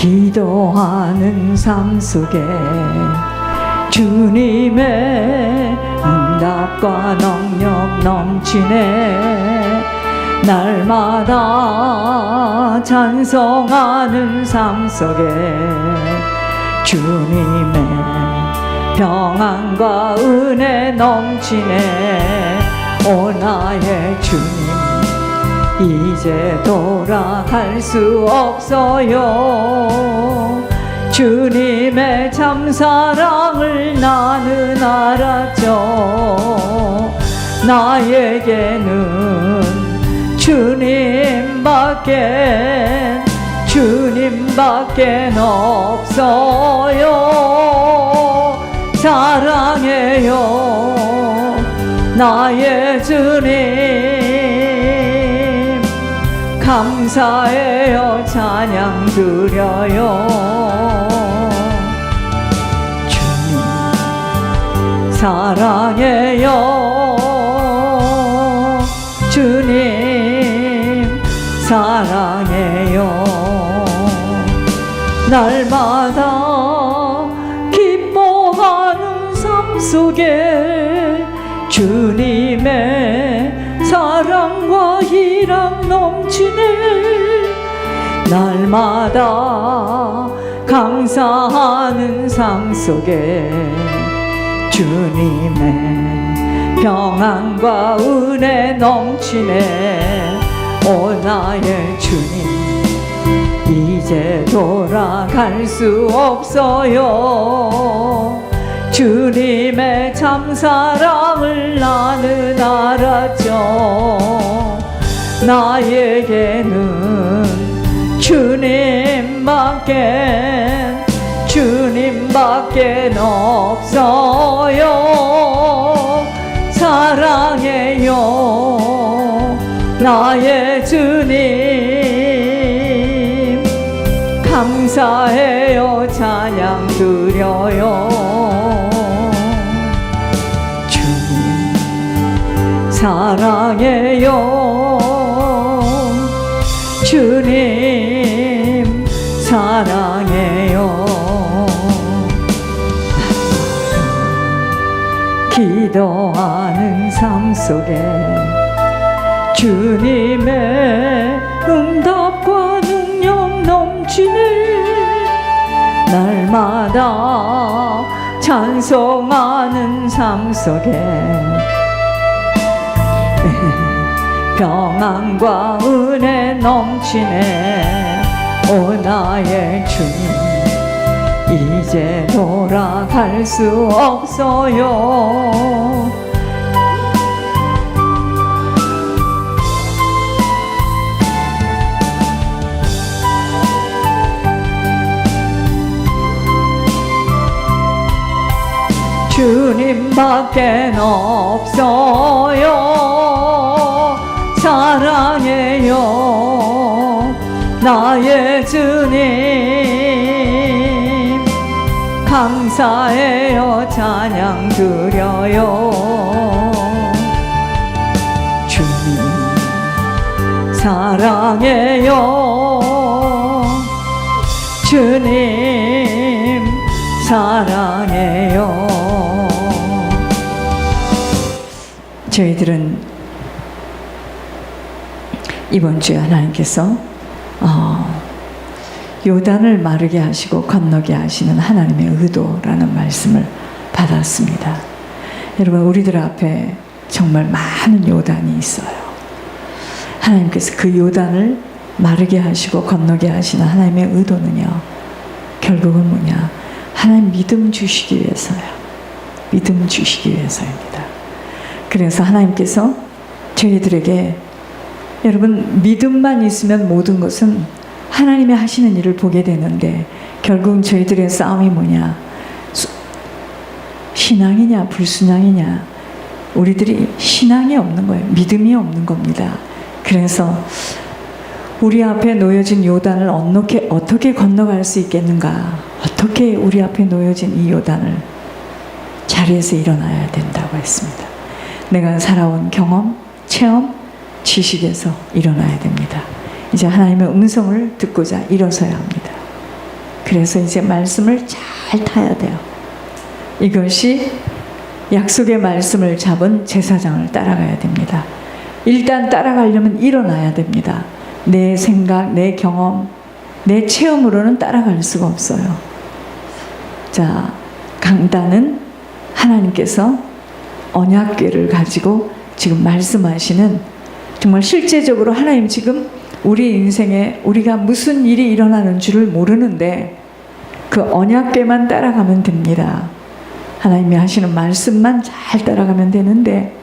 기도하는 삶 속에 주님의 응답과 능력 넘치네. 날마다 찬송하는 삶 속에 주님의 평안과 은혜 넘치네. 오 나의 주님 이제 돌아갈 수 없어요. 주님의 참사랑을 나는 알았죠. 나에게는 주님밖에 없어요. 사랑해요 나의 주님. 감사해요 찬양 드려요. 주님 사랑해요. 주님 사랑해요. 날마다 기뻐하는 삶 속에 주님의 사랑과 희락 넘치네. 날마다 감사하는 삶 속에 주님의 평안과 은혜 넘치네. 오 나의 주님 이제 돌아갈 수 없어요. 주님의 참사랑을 나는 알았죠. 나에게는 주님밖에 없어요. 사랑해요 나의 주님. 감사해요 찬양 드려요. 주님 사랑해요. 주님 사랑해요. 기도하는 삶 속에 주님의 응답과 능력 넘치네. 날마다 찬송하는 삶 속에 평안과 은혜 넘치네. 오 나의 주님 이제 돌아갈 수 없어요. 주님밖에 없어요. 사랑해요 나의 주님. 감사해요 찬양 드려요. 주님 사랑해요. 주님 사랑해요. 저희들은 이번 주에 하나님께서 요단을 마르게 하시고 건너게 하시는 하나님의 의도라는 말씀을 받았습니다. 여러분 우리들 앞에 정말 많은 요단이 있어요. 하나님께서 그 요단을 마르게 하시고 건너게 하시는 하나님의 의도는요, 결국은 뭐냐? 하나님 믿음 주시기 위해서요. 믿음 주시기 위해서입니다. 그래서 하나님께서 저희들에게 여러분 믿음만 있으면 모든 것은 하나님이 하시는 일을 보게 되는데 결국은 저희들의 싸움이 뭐냐? 신앙이냐 불신앙이냐? 우리들이 신앙이 없는 거예요. 믿음이 없는 겁니다. 그래서 우리 앞에 놓여진 요단을 어떻게 건너갈 수 있겠는가? 어떻게 우리 앞에 놓여진 이 요단을 자리에서 일어나야 된다고 했습니다. 내가 살아온 경험, 체험, 지식에서 일어나야 됩니다. 이제 하나님의 음성을 듣고자 일어서야 합니다. 그래서 이제 말씀을 잘 타야 돼요. 이것이 약속의 말씀을 잡은 제사장을 따라가야 됩니다. 일단 따라가려면 일어나야 됩니다. 내 생각, 내 경험, 내 체험으로는 따라갈 수가 없어요. 자, 강단은 하나님께서 언약궤를 가지고 지금 말씀하시는, 정말 실제적으로 하나님 지금 우리 인생에 우리가 무슨 일이 일어나는 줄을 모르는데 그 언약궤만 따라가면 됩니다. 하나님이 하시는 말씀만 잘 따라가면 되는데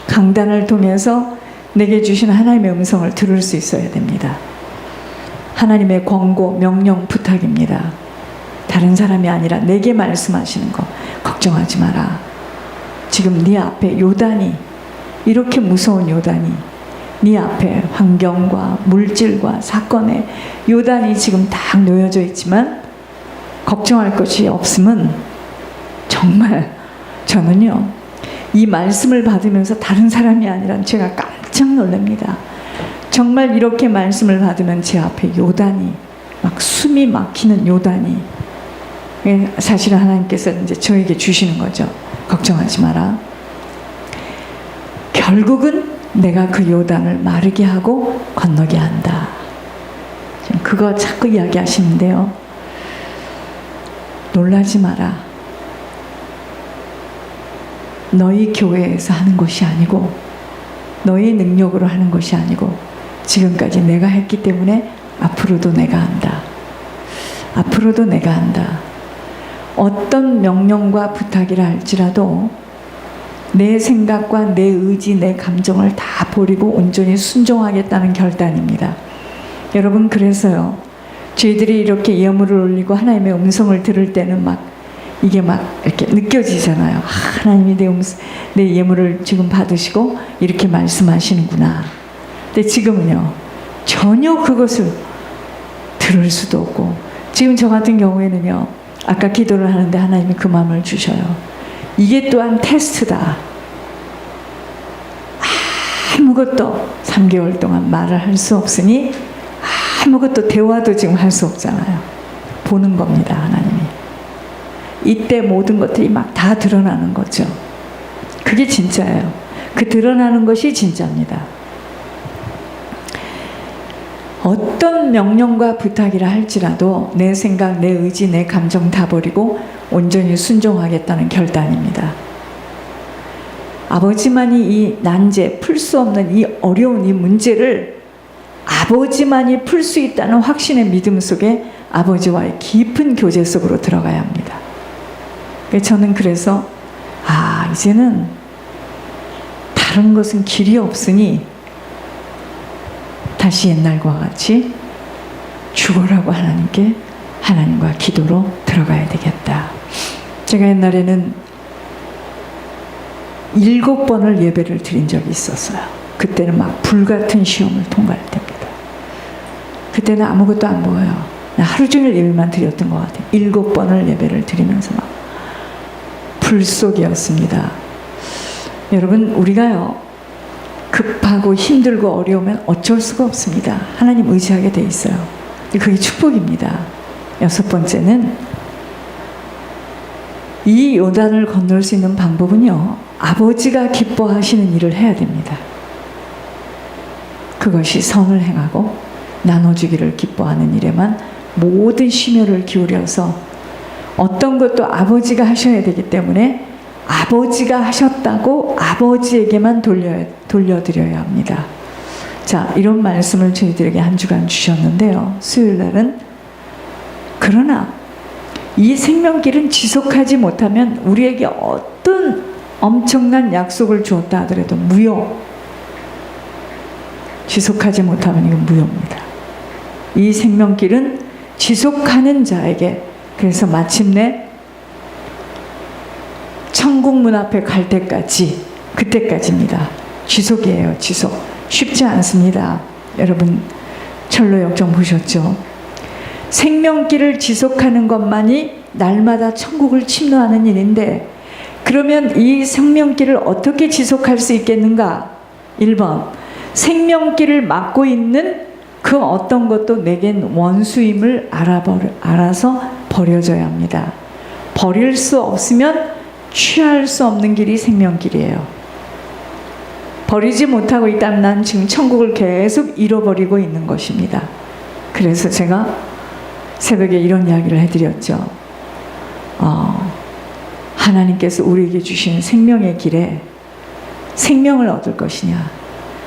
강단을 통해서 내게 주신 하나님의 음성을 들을 수 있어야 됩니다. 하나님의 권고, 명령, 부탁입니다. 다른 사람이 아니라 내게 말씀하시는 거 걱정하지 마라. 지금 네 앞에 요단이, 이렇게 무서운 요단이, 네 앞에 환경과 물질과 사건에 요단이 지금 딱 놓여져 있지만 걱정할 것이 없음은, 정말 저는요 이 말씀을 받으면서 다른 사람이 아니라 제가 깜짝 놀랍니다. 정말 이렇게 말씀을 받으면 제 앞에 요단이, 막 숨이 막히는 요단이, 사실은 하나님께서 이제 저에게 주시는 거죠. 걱정하지 마라. 결국은 내가 그 요단을 마르게 하고 건너게 한다. 지금 그거 자꾸 이야기하시는데요. 놀라지 마라. 너희 교회에서 하는 것이 아니고 너희 능력으로 하는 것이 아니고 지금까지 내가 했기 때문에 앞으로도 내가 한다. 앞으로도 내가 한다. 어떤 명령과 부탁이라 할지라도 내 생각과 내 의지, 내 감정을 다 버리고 온전히 순종하겠다는 결단입니다. 여러분, 그래서요 저희들이 이렇게 예물을 올리고 하나님의 음성을 들을 때는 막 이게 막 이렇게 느껴지잖아요. 하나님이 내 예물을 지금 받으시고 이렇게 말씀하시는구나. 근데 지금은요 전혀 그것을 들을 수도 없고, 지금 저 같은 경우에는요 아까 기도를 하는데 하나님이 그 마음을 주셔요. 이게 또한 테스트다. 아무것도 3개월 동안 말을 할 수 없으니 아무것도 대화도 지금 할 수 없잖아요. 보는 겁니다, 하나님이. 이때 모든 것들이 막 다 드러나는 거죠. 그게 진짜예요. 그 드러나는 것이 진짜입니다. 어떤 명령과 부탁이라 할지라도 내 생각, 내 의지, 내 감정 다 버리고 온전히 순종하겠다는 결단입니다. 아버지만이 이 난제, 풀 수 없는 이 어려운 이 문제를 아버지만이 풀 수 있다는 확신의 믿음 속에 아버지와의 깊은 교제 속으로 들어가야 합니다. 저는 그래서 이제는 다른 것은 길이 없으니 다시 옛날과 같이 죽어라고 하나님과 기도로 들어가야 되겠다. 제가 옛날에는 7번을 예배를 드린 적이 있었어요. 그때는 막 불같은 시험을 통과할 때입니다. 그때는 아무것도 안 보여요. 하루 종일 예배만 드렸던 것 같아요. 7번을 예배를 드리면서 막 불 속이었습니다. 여러분, 우리가요 급하고 힘들고 어려우면 어쩔 수가 없습니다. 하나님 의지하게 돼 있어요. 그게 축복입니다. 6번째는 이 요단을 건널 수 있는 방법은요 아버지가 기뻐하시는 일을 해야 됩니다. 그것이 선을 행하고 나눠주기를 기뻐하는 일에만 모든 심혈을 기울여서, 어떤 것도 아버지가 하셔야 되기 때문에 아버지가 하셨다고 아버지에게만 돌려드려야 합니다. 자, 이런 말씀을 저희들에게 한 주간 주셨는데요. 수요일 날은 그러나 이 생명길은 지속하지 못하면 우리에게 어떤 엄청난 약속을 주었다 하더라도 무효. 지속하지 못하면 이건 무효입니다. 이 생명길은 지속하는 자에게, 그래서 마침내 천국 문 앞에 갈 때까지, 그때까지입니다. 지속이에요. 지속. 쉽지 않습니다. 여러분 철로역정 보셨죠? 생명길을 지속하는 것만이 날마다 천국을 침노하는 일인데, 그러면 이 생명길을 어떻게 지속할 수 있겠는가? 1번, 생명길을 막고 있는 그 어떤 것도 내겐 원수임을 알아서 버려져야 합니다. 버릴 수 없으면 취할 수 없는 길이 생명길이에요. 버리지 못하고 있다면 난 지금 천국을 계속 잃어버리고 있는 것입니다. 그래서 제가 새벽에 이런 이야기를 해드렸죠. 하나님께서 우리에게 주신 생명의 길에 생명을 얻을 것이냐,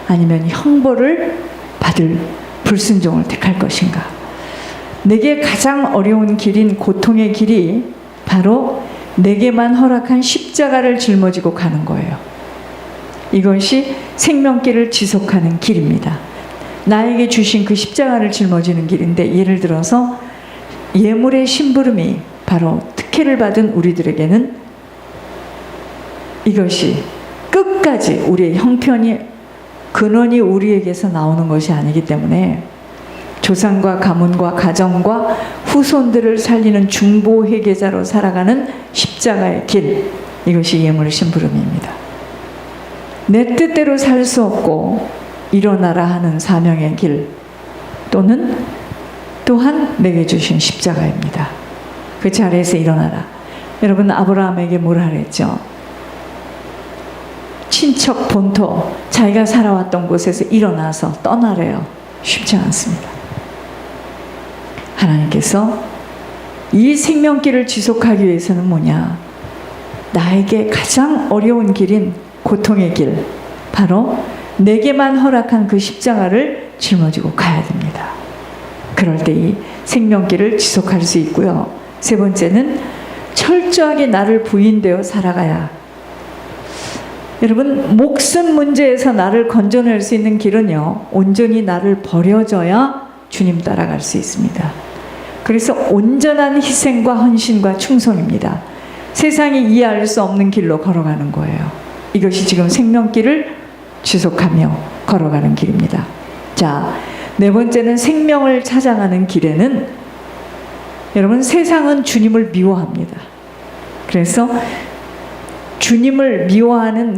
아니면 형벌을 받을 불순종을 택할 것인가. 내게 가장 어려운 길인 고통의 길이 바로 내게만 허락한 십자가를 짊어지고 가는 거예요. 이것이 생명길을 지속하는 길입니다. 나에게 주신 그 십자가를 짊어지는 길인데, 예를 들어서 예물의 심부름이 바로 특혜를 받은 우리들에게는 이것이 끝까지 우리의 형편이, 근원이 우리에게서 나오는 것이 아니기 때문에 조상과 가문과 가정과 후손들을 살리는 중보 회계자로 살아가는 십자가의 길, 이것이 예물 심부름입니다. 내 뜻대로 살 수 없고 일어나라 하는 사명의 길, 또한 내게 주신 십자가입니다. 그 자리에서 일어나라. 여러분, 아브라함에게 뭐라 그랬죠? 친척 본토, 자기가 살아왔던 곳에서 일어나서 떠나래요. 쉽지 않습니다. 하나님께서 이 생명길을 지속하기 위해서는 뭐냐? 나에게 가장 어려운 길인 고통의 길, 바로 내게만 허락한 그 십자가를 짊어지고 가야 됩니다. 그럴 때 이 생명길을 지속할 수 있고요. 세 번째는 철저하게 나를 부인되어 살아가야. 여러분, 목숨 문제에서 나를 건져낼 수 있는 길은요, 온전히 나를 버려져야 주님 따라갈 수 있습니다. 그래서 온전한 희생과 헌신과 충성입니다. 세상이 이해할 수 없는 길로 걸어가는 거예요. 이것이 지금 생명길을 지속하며 걸어가는 길입니다. 자, 네 번째는 생명을 찾아가는 길에는, 여러분, 세상은 주님을 미워합니다. 그래서 주님을 미워하는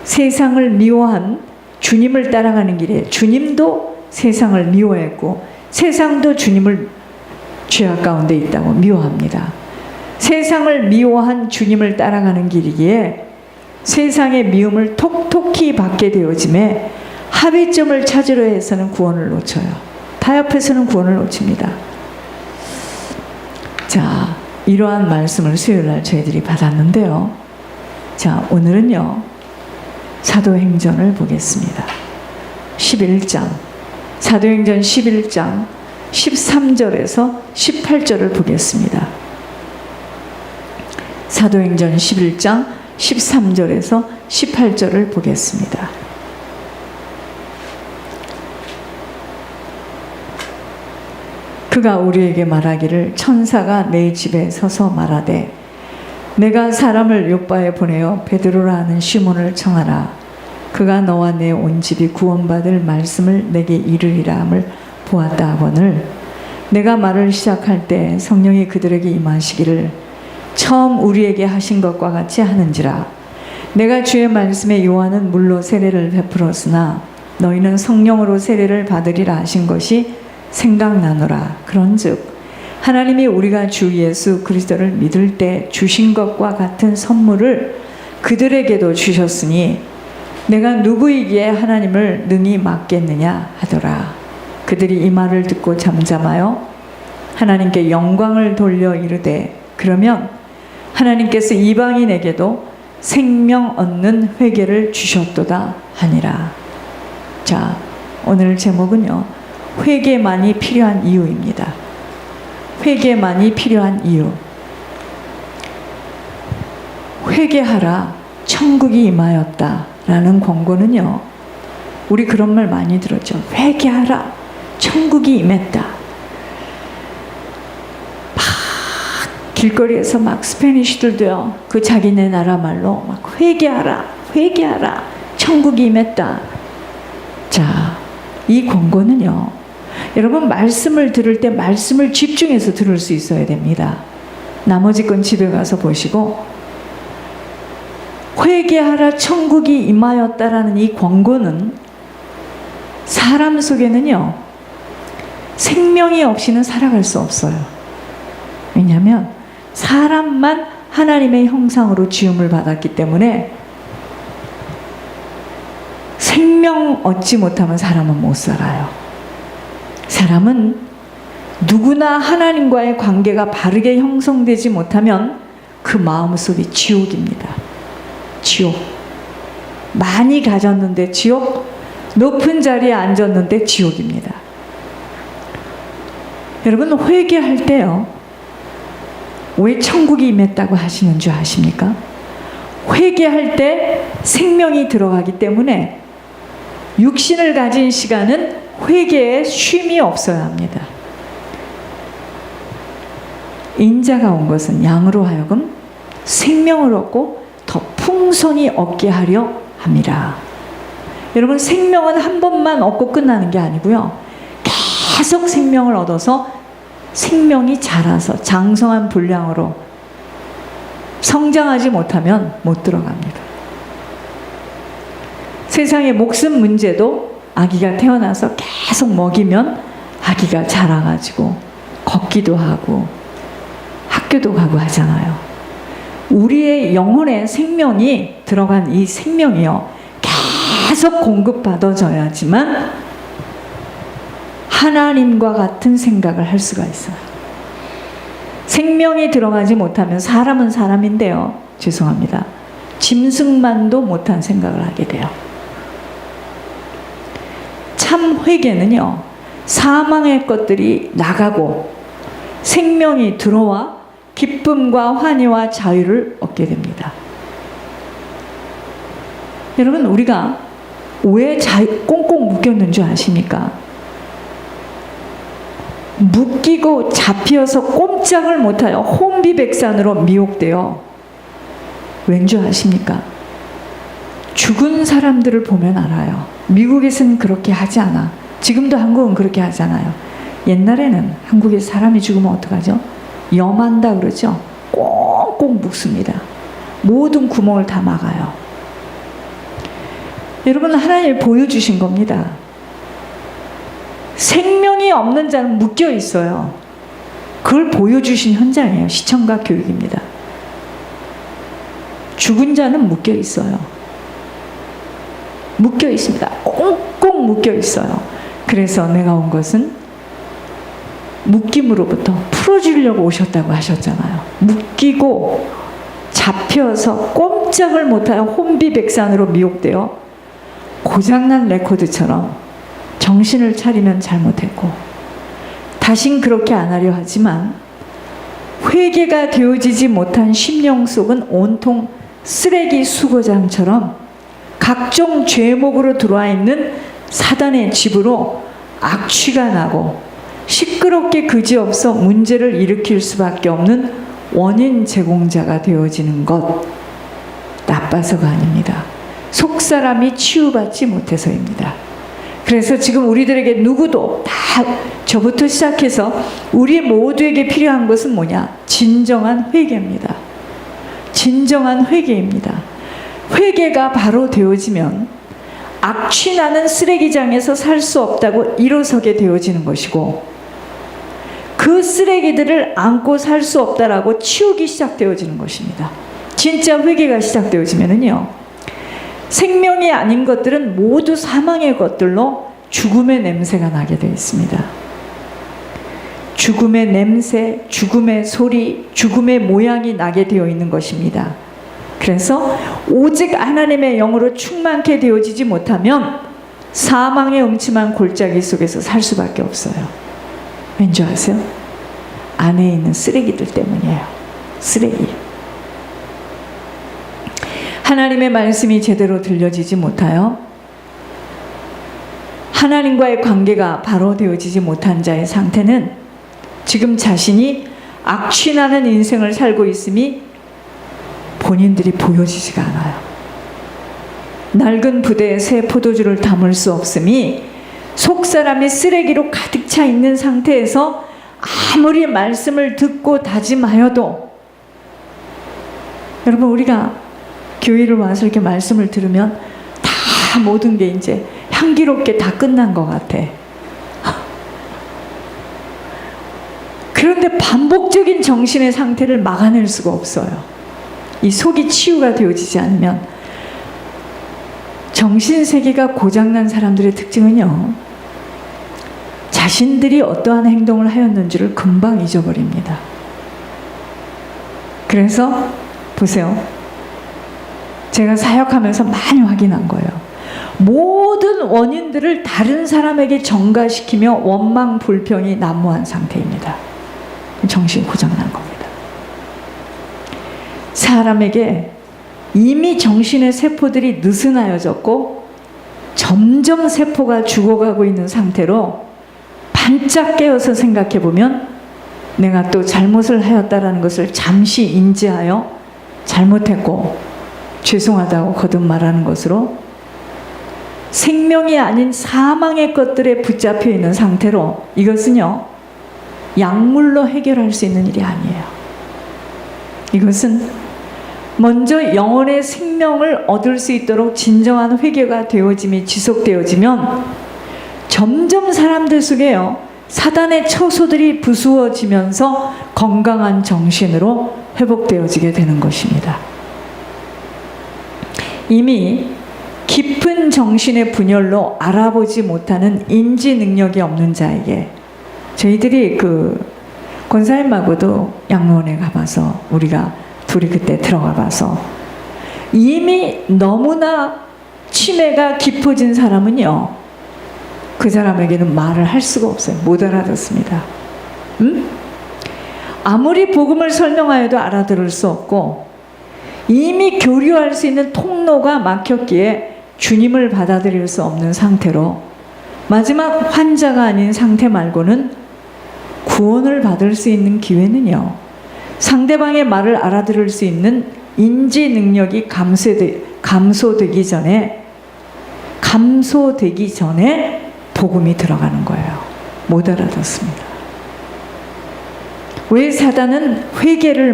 세상을 미워한 주님을 따라가는 길에, 주님도 세상을 미워했고 세상도 주님을 죄악 가운데 있다고 미워합니다. 세상을 미워한 주님을 따라가는 길이기에 세상의 미움을 톡톡히 받게 되어짐에 합의점을 찾으려 해서는 구원을 놓쳐요. 타협해서는 구원을 놓칩니다. 자, 이러한 말씀을 수요일날 저희들이 받았는데요. 자, 오늘은요, 사도행전을 보겠습니다. 11장, 사도행전 11장 13절에서 18절을 보겠습니다. 사도행전 11장 13절에서 18절을 보겠습니다. 그가 우리에게 말하기를, 천사가 내 집에 서서 말하되 내가 사람을 요바에 보내어 베드로라 하는 시몬을 청하라. 그가 너와 내 온 집이 구원받을 말씀을 내게 이르리라 함을 보았다 하거늘, 내가 말을 시작할 때 성령이 그들에게 임하시기를 처음 우리에게 하신 것과 같이 하는지라. 내가 주의 말씀에 요한은 물로 세례를 베풀었으나 너희는 성령으로 세례를 받으리라 하신 것이 생각나노라. 그런즉 하나님이 우리가 주 예수 그리스도를 믿을 때 주신 것과 같은 선물을 그들에게도 주셨으니 내가 누구이기에 하나님을 능히 맡겠느냐 하더라. 그들이 이 말을 듣고 잠잠하여 하나님께 영광을 돌려 이르되, 그러면 하나님께서 이방인에게도 생명 얻는 회개를 주셨도다 하니라. 자, 오늘 제목은요, 회개만이 필요한 이유입니다. 회개만이 필요한 이유. 회개하라, 천국이 임하였다 라는 권고는요, 우리 그런 말 많이 들었죠. 회개하라, 천국이 임했다. 막 길거리에서 막 스페니쉬들도요, 그 자기네 나라 말로 막 회개하라, 회개하라, 천국이 임했다. 자, 이 권고는요, 여러분, 말씀을 들을 때 말씀을 집중해서 들을 수 있어야 됩니다. 나머지 건 집에 가서 보시고, 회개하라 천국이 임하였다라는 이 권고는 사람 속에는요, 생명이 없이는 살아갈 수 없어요. 왜냐하면 사람만 하나님의 형상으로 지음을 받았기 때문에 생명 얻지 못하면 사람은 못 살아요. 사람은 누구나 하나님과의 관계가 바르게 형성되지 못하면 그 마음속이 지옥입니다. 지옥. 많이 가졌는데 지옥, 높은 자리에 앉았는데 지옥입니다. 여러분, 회개할 때요, 왜 천국이 임했다고 하시는 줄 아십니까? 회개할 때 생명이 들어가기 때문에 육신을 가진 시간은 회개에 쉼이 없어야 합니다. 인자가 온 것은 양으로 하여금 생명을 얻고 더 풍성히 얻게 하려 함이라. 여러분, 생명은 한 번만 얻고 끝나는 게 아니고요, 계속 생명을 얻어서 생명이 자라서 장성한 분량으로 성장하지 못하면 못 들어갑니다. 세상의 목숨 문제도 아기가 태어나서 계속 먹이면 아기가 자라가지고 걷기도 하고 학교도 가고 하잖아요. 우리의 영혼의 생명이 들어간 이 생명이요, 계속 공급받아져야지만 하나님과 같은 생각을 할 수가 있어요. 생명이 들어가지 못하면 사람은 사람인데요, 죄송합니다, 짐승만도 못한 생각을 하게 돼요. 참 회개는요, 사망의 것들이 나가고 생명이 들어와 기쁨과 환희와 자유를 얻게 됩니다. 여러분, 우리가 왜 꽁꽁 묶였는 줄 아십니까? 묶이고 잡혀서 꼼짝을 못하여 혼비백산으로 미혹되어, 왠 줄 아십니까? 죽은 사람들을 보면 알아요. 미국에서는 그렇게 하지 않아. 지금도 한국은 그렇게 하잖아요. 옛날에는 한국에 사람이 죽으면 어떡하죠? 염한다 그러죠? 꽁꽁 묶습니다. 모든 구멍을 다 막아요. 여러분, 하나님이 보여주신 겁니다. 생명이 없는 자는 묶여 있어요. 그걸 보여주신 현장이에요. 시청과 교육입니다. 죽은 자는 묶여 있어요. 묶여 있습니다. 꽁꽁 묶여 있어요. 그래서 내가 온 것은 묶임으로부터 풀어주려고 오셨다고 하셨잖아요. 묶이고 잡혀서 꼼짝을 못하여 혼비백산으로 미혹되어 고장난 레코드처럼 정신을 차리면 잘못했고 다신 그렇게 안 하려 하지만 회개가 되어지지 못한 심령 속은 온통 쓰레기 수거장처럼 각종 죄목으로 들어와 있는 사단의 집으로 악취가 나고 시끄럽게 그지없어 문제를 일으킬 수밖에 없는 원인 제공자가 되어지는 것, 나빠서가 아닙니다. 속사람이 치유받지 못해서입니다. 그래서 지금 우리들에게 누구도 다 저부터 시작해서 우리 모두에게 필요한 것은 뭐냐? 진정한 회개입니다. 진정한 회개입니다. 회개가 바로 되어지면 악취나는 쓰레기장에서 살 수 없다고 일어서게 되어지는 것이고, 그 쓰레기들을 안고 살 수 없다라고 치우기 시작되어지는 것입니다. 진짜 회개가 시작되어지면은요, 생명이 아닌 것들은 모두 사망의 것들로 죽음의 냄새가 나게 되어 있습니다. 죽음의 냄새, 죽음의 소리, 죽음의 모양이 나게 되어 있는 것입니다. 그래서 오직 하나님의 영으로 충만케 되어지지 못하면 사망의 음침한 골짜기 속에서 살 수밖에 없어요. 왠지 아세요? 안에 있는 쓰레기들 때문이에요. 쓰레기. 하나님의 말씀이 제대로 들려지지 못하여 하나님과의 관계가 바로 되어지지 못한 자의 상태는 지금 자신이 악취나는 인생을 살고 있음이 본인들이 보여지지가 않아요. 낡은 부대에 새 포도주를 담을 수 없음이 속사람이 쓰레기로 가득 차 있는 상태에서 아무리 말씀을 듣고 다짐하여도, 여러분, 우리가 교회를 와서 이렇게 말씀을 들으면 다 모든 게 이제 향기롭게 다 끝난 것 같아. 그런데 반복적인 정신의 상태를 막아낼 수가 없어요. 이 속이 치유가 되어지지 않으면. 정신세계가 고장난 사람들의 특징은요, 자신들이 어떠한 행동을 하였는지를 금방 잊어버립니다. 그래서 보세요. 제가 사역하면서 많이 확인한 거예요. 모든 원인들을 다른 사람에게 전가시키며 원망, 불평이 난무한 상태입니다. 정신 고장난 겁니다. 사람에게 이미 정신의 세포들이 느슨하여졌고 점점 세포가 죽어가고 있는 상태로 반짝 깨어서 생각해보면 내가 또 잘못을 하였다라는 것을 잠시 인지하여 잘못했고 죄송하다고 거듭 말하는 것으로 생명이 아닌 사망의 것들에 붙잡혀 있는 상태로, 이것은요 약물로 해결할 수 있는 일이 아니에요. 이것은 먼저 영혼의 생명을 얻을 수 있도록 진정한 회개가 되어짐이 지속되어지면 점점 사람들 속에요 사단의 처소들이 부수어지면서 건강한 정신으로 회복되어지게 되는 것입니다. 이미 깊은 정신의 분열로 알아보지 못하는 인지 능력이 없는 자에게, 저희들이 권사님하고도 양로원에 가봐서 우리가 둘이 그때 들어가 봐서 이미 너무나 치매가 깊어진 사람은요, 그 사람에게는 말을 할 수가 없어요. 못 알아듣습니다. 아무리 복음을 설명하여도 알아들을 수 없고 이미 교류할 수 있는 통로가 막혔기에 주님을 받아들일 수 없는 상태로 마지막 환자가 아닌 상태 말고는 구원을 받을 수 있는 기회는요, 상대방의 말을 알아들을 수 있는 인지 능력이 감소되기 전에 복음이 들어가는 거예요. 못 알아듣습니다. 왜 사단은 회개를